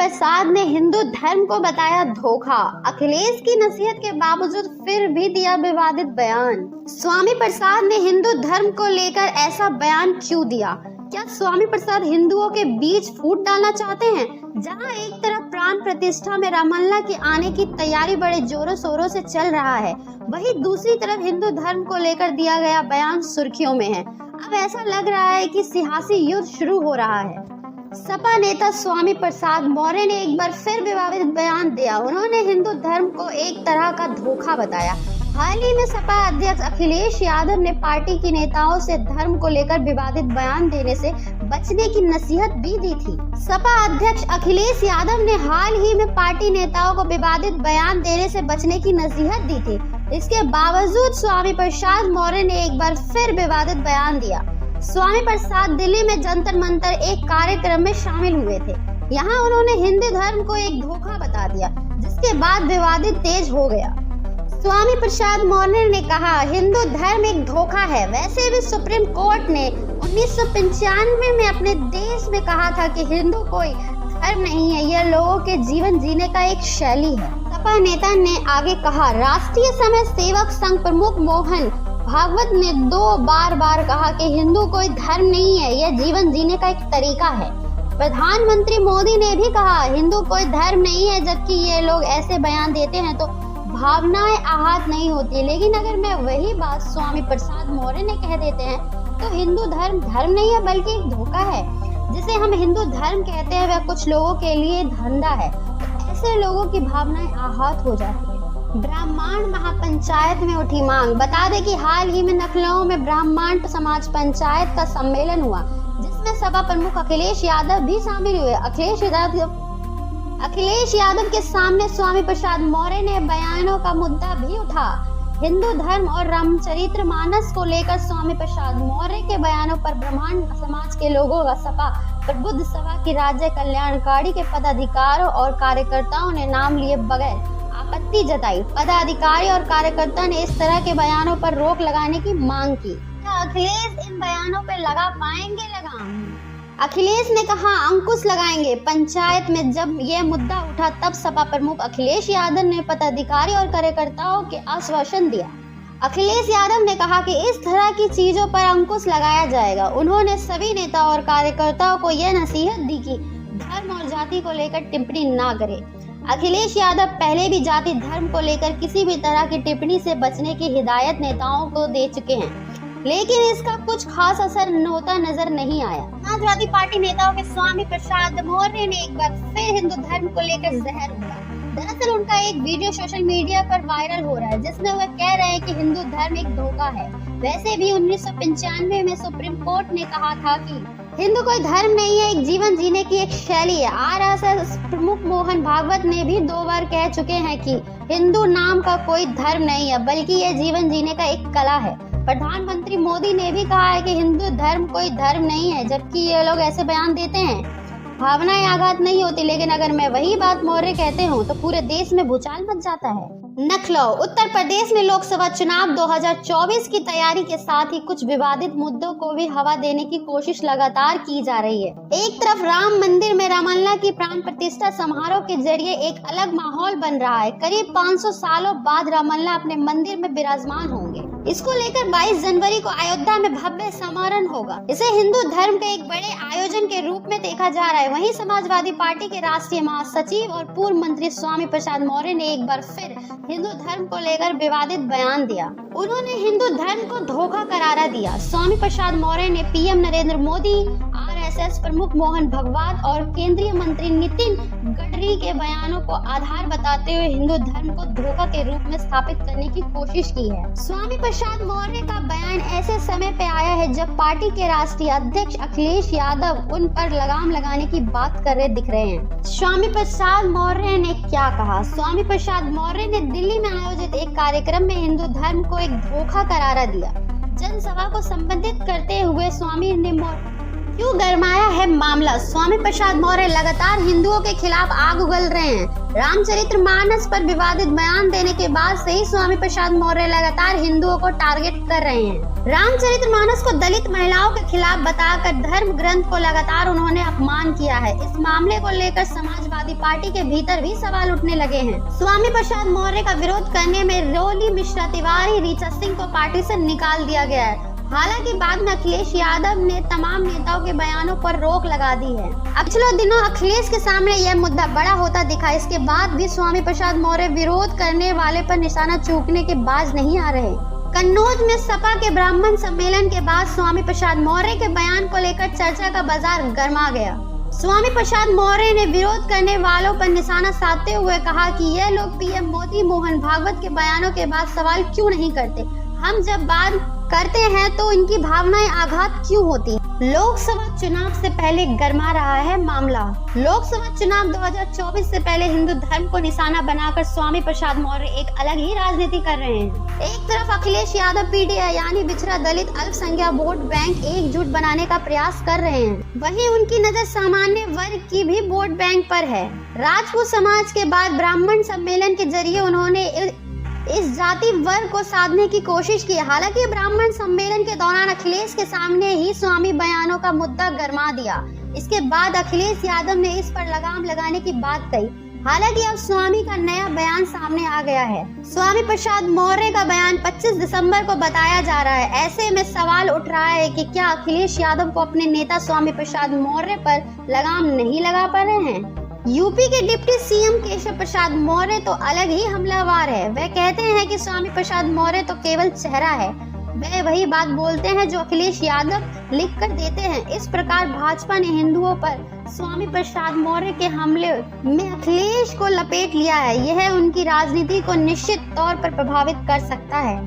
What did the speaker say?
प्रसाद ने हिंदू धर्म को बताया धोखा। अखिलेश की नसीहत के बावजूद फिर भी दिया विवादित बयान। स्वामी प्रसाद ने हिंदू धर्म को लेकर ऐसा बयान क्यों दिया? क्या स्वामी प्रसाद हिंदुओं के बीच फूट डालना चाहते हैं? जहां एक तरफ प्राण प्रतिष्ठा में रामलला के आने की तैयारी बड़े जोरों शोरों से चल रहा है, वहीं दूसरी तरफ हिंदू धर्म को लेकर दिया गया बयान सुर्खियों में है। अब ऐसा लग रहा है कि सियासी युद्ध शुरू हो रहा है। सपा नेता स्वामी प्रसाद मौर्य ने एक बार फिर विवादित बयान दिया। उन्होंने हिंदू धर्म को एक तरह का धोखा बताया। हाल ही में सपा अध्यक्ष अखिलेश यादव ने पार्टी के नेताओं से धर्म को लेकर विवादित बयान देने से बचने की नसीहत भी दी थी। सपा अध्यक्ष अखिलेश यादव ने हाल ही में पार्टी नेताओं को विवादित बयान देने से बचने की नसीहत दी थी। इसके बावजूद स्वामी प्रसाद मौर्य ने एक बार फिर विवादित बयान दिया। स्वामी प्रसाद दिल्ली में जंतर मंतर एक कार्यक्रम में शामिल हुए थे। यहाँ उन्होंने हिंदू धर्म को एक धोखा बता दिया, जिसके बाद विवादित तेज हो गया। स्वामी प्रसाद मौर्य ने कहा, हिंदू धर्म एक धोखा है। वैसे भी सुप्रीम कोर्ट ने 1995 में अपने देश में कहा था कि हिंदू कोई धर्म नहीं है, यह लोगों के जीवन जीने का एक शैली है। सपा नेता ने आगे कहा, राष्ट्रीय समय सेवक संघ प्रमुख मोहन भागवत ने बार कहा कि हिंदू कोई धर्म नहीं है, यह जीवन जीने का एक तरीका है। प्रधानमंत्री मोदी ने भी कहा, हिंदू कोई धर्म नहीं है, जबकि ये लोग ऐसे बयान देते हैं तो भावनाएं आहत नहीं होती। लेकिन अगर मैं वही बात स्वामी प्रसाद मौर्य ने कह देते हैं तो हिंदू धर्म धर्म नहीं है बल्कि एक धोखा है। जिसे हम हिंदू धर्म कहते हैं वह कुछ लोगों के लिए धंधा है। ऐसे लोगों की भावनाएं आहत हो जाती है। ब्राह्मण महापंचायत में उठी मांग। बता दें कि हाल ही में लखनऊ में ब्राह्मण समाज पंचायत का सम्मेलन हुआ, जिसमें सपा प्रमुख अखिलेश यादव भी शामिल हुए। अखिलेश यादव के सामने स्वामी प्रसाद मौर्य ने बयानों का मुद्दा भी उठा। हिंदू धर्म और रामचरितमानस को लेकर स्वामी प्रसाद मौर्य के बयानों पर ब्राह्मण समाज के लोगों का सपा प्रबुद्ध सभा की राज्य कल्याणकारी के पदाधिकारियों और कार्यकर्ताओं ने नाम लिए बगैर आपत्ति जताई। पदाधिकारी और कार्यकर्ता ने इस तरह के बयानों पर रोक लगाने की मांग की। क्या अखिलेश इन बयानों पर लगा पाएंगे लगाम? अखिलेश ने कहा, अंकुश लगाएंगे। पंचायत में जब यह मुद्दा उठा तब सपा प्रमुख अखिलेश यादव ने पदाधिकारी और कार्यकर्ताओं के आश्वासन दिया। अखिलेश यादव ने कहा कि इस तरह की चीजों पर अंकुश लगाया जाएगा। उन्होंने सभी नेता और कार्यकर्ताओं को यह नसीहत दी कि धर्म और जाति को लेकर टिप्पणी न करे। अखिलेश यादव पहले भी जाति धर्म को लेकर किसी भी तरह की टिप्पणी से बचने की हिदायत नेताओं को दे चुके हैं, लेकिन इसका कुछ खास असर होता नजर नहीं आया। समाजवादी पार्टी नेताओं के स्वामी प्रसाद मौर्य ने एक बार फिर हिंदू धर्म को लेकर जहर उगला। दरअसल उनका एक वीडियो सोशल मीडिया पर वायरल हो रहा है, जिसमें वह कह रहे हैं कि हिंदू धर्म एक धोखा है। वैसे भी 1995 में सुप्रीम कोर्ट ने कहा था कि हिंदू कोई धर्म नहीं है, एक जीवन जीने की एक शैली है। आरएसएस प्रमुख मोहन भागवत ने भी 2 बार कह चुके हैं कि हिंदू नाम का कोई धर्म नहीं है, बल्कि यह जीवन जीने का एक कला है। प्रधानमंत्री मोदी ने भी कहा है कि हिंदू धर्म कोई धर्म नहीं है, जबकि ये लोग ऐसे बयान देते हैं भावनाएं आघात नहीं होती। लेकिन अगर मैं वही बात मौर्य कहते हूँ तो पूरे देश में भूचाल मच जाता है। लखनऊ उत्तर प्रदेश में लोकसभा चुनाव 2024 की तैयारी के साथ ही कुछ विवादित मुद्दों को भी हवा देने की कोशिश लगातार की जा रही है। एक तरफ राम मंदिर में रामलला की प्राण प्रतिष्ठा समारोह के जरिए एक अलग माहौल बन रहा है। करीब 500 सालों बाद रामलला अपने मंदिर में विराजमान होंगे। इसको लेकर 22 जनवरी को अयोध्या में भव्य समारोह होगा। इसे हिंदू धर्म के एक बड़े आयोजन के रूप में देखा जा रहा है। वहीं समाजवादी पार्टी के राष्ट्रीय महासचिव और पूर्व मंत्री स्वामी प्रसाद मौर्य ने एक बार फिर हिंदू धर्म को लेकर विवादित बयान दिया। उन्होंने हिंदू धर्म को धोखा करारा दिया। स्वामी प्रसाद मौर्य ने पीएम नरेंद्र मोदी, आरएसएस प्रमुख मोहन भागवत और केंद्रीय मंत्री नितिन गडकरी के बयानों को आधार बताते हुए हिंदू धर्म को धोखा के रूप में स्थापित करने की कोशिश की है। स्वामी प्रसाद मौर्य का बयान ऐसे समय पे आया है जब पार्टी के राष्ट्रीय अध्यक्ष अखिलेश यादव उन पर लगाम लगाने की बात कर रहे दिख रहे हैं। स्वामी प्रसाद मौर्य ने क्या कहा? स्वामी प्रसाद मौर्य ने दिल्ली में आयोजित एक कार्यक्रम में हिंदू धर्म को एक धोखा करारा दिया। जनसभा को संबोधित करते हुए स्वामी क्यों गरमाया है मामला? स्वामी प्रसाद मौर्य लगातार हिंदुओं के खिलाफ आग उगल रहे हैं। रामचरितमानस पर विवादित बयान देने के बाद से ही स्वामी प्रसाद मौर्य लगातार हिंदुओं को टारगेट कर रहे हैं। रामचरितमानस को दलित महिलाओं के खिलाफ बताकर धर्म ग्रंथ को लगातार उन्होंने अपमान किया है। इस मामले को लेकर समाजवादी पार्टी के भीतर भी सवाल उठने लगे हैं। स्वामी प्रसाद मौर्य का विरोध करने में रोली मिश्रा तिवारी, रीचा सिंह को पार्टी से निकाल दिया गया है। हालांकि बाद में अखिलेश यादव ने तमाम नेताओं के बयानों पर रोक लगा दी है। पिछले दिनों अखिलेश के सामने यह मुद्दा बड़ा होता दिखा। इसके बाद भी स्वामी प्रसाद मौर्य विरोध करने वाले पर निशाना चूकने के बाज नहीं आ रहे। कन्नौज में सपा के ब्राह्मण सम्मेलन के बाद स्वामी प्रसाद मौर्य के बयान को लेकर चर्चा का बाजार गर्मा गया। स्वामी प्रसाद मौर्य ने विरोध करने वालों पर निशाना साधते हुए कहा कि यह लोग पीएम मोदी, मोहन भागवत के बयानों के बाद सवाल क्यों नहीं करते? हम जब बात करते हैं तो इनकी भावनाएं आघात क्यों होती? लोकसभा चुनाव से पहले गरमा रहा है मामला। लोकसभा चुनाव 2024 से पहले हिंदू धर्म को निशाना बनाकर स्वामी प्रसाद मौर्य एक अलग ही राजनीति कर रहे हैं। एक तरफ अखिलेश यादव पीडीआई यानी पिछड़ा दलित अल्पसंख्यक वोट बैंक एकजुट बनाने का प्रयास कर रहे हैं, वहीं उनकी नजर सामान्य वर्ग की भी वोट बैंक पर है। राजपूत समाज के बाद ब्राह्मण सम्मेलन के जरिए उन्होंने इस जाति वर्ग को साधने की कोशिश की। हालांकि ब्राह्मण सम्मेलन के दौरान अखिलेश के सामने ही स्वामी बयानों का मुद्दा गरमा दिया। इसके बाद अखिलेश यादव ने इस पर लगाम लगाने की बात कही। हालांकि अब स्वामी का नया बयान सामने आ गया है। स्वामी प्रसाद मौर्य का बयान 25 दिसंबर को बताया जा रहा है। ऐसे में सवाल उठ रहा है कि क्या अखिलेश यादव को अपने नेता स्वामी प्रसाद मौर्य पर लगाम नहीं लगा पा रहे हैं? यूपी के डिप्टी सीएम केशव प्रसाद मौर्य तो अलग ही हमलावर है। वह कहते हैं कि स्वामी प्रसाद मौर्य तो केवल चेहरा है। वह वही बात बोलते हैं जो अखिलेश यादव लिख कर देते हैं। इस प्रकार भाजपा ने हिंदुओं पर स्वामी प्रसाद मौर्य के हमले में अखिलेश को लपेट लिया है। यह उनकी राजनीति को निश्चित तौर पर प्रभावित कर सकता है।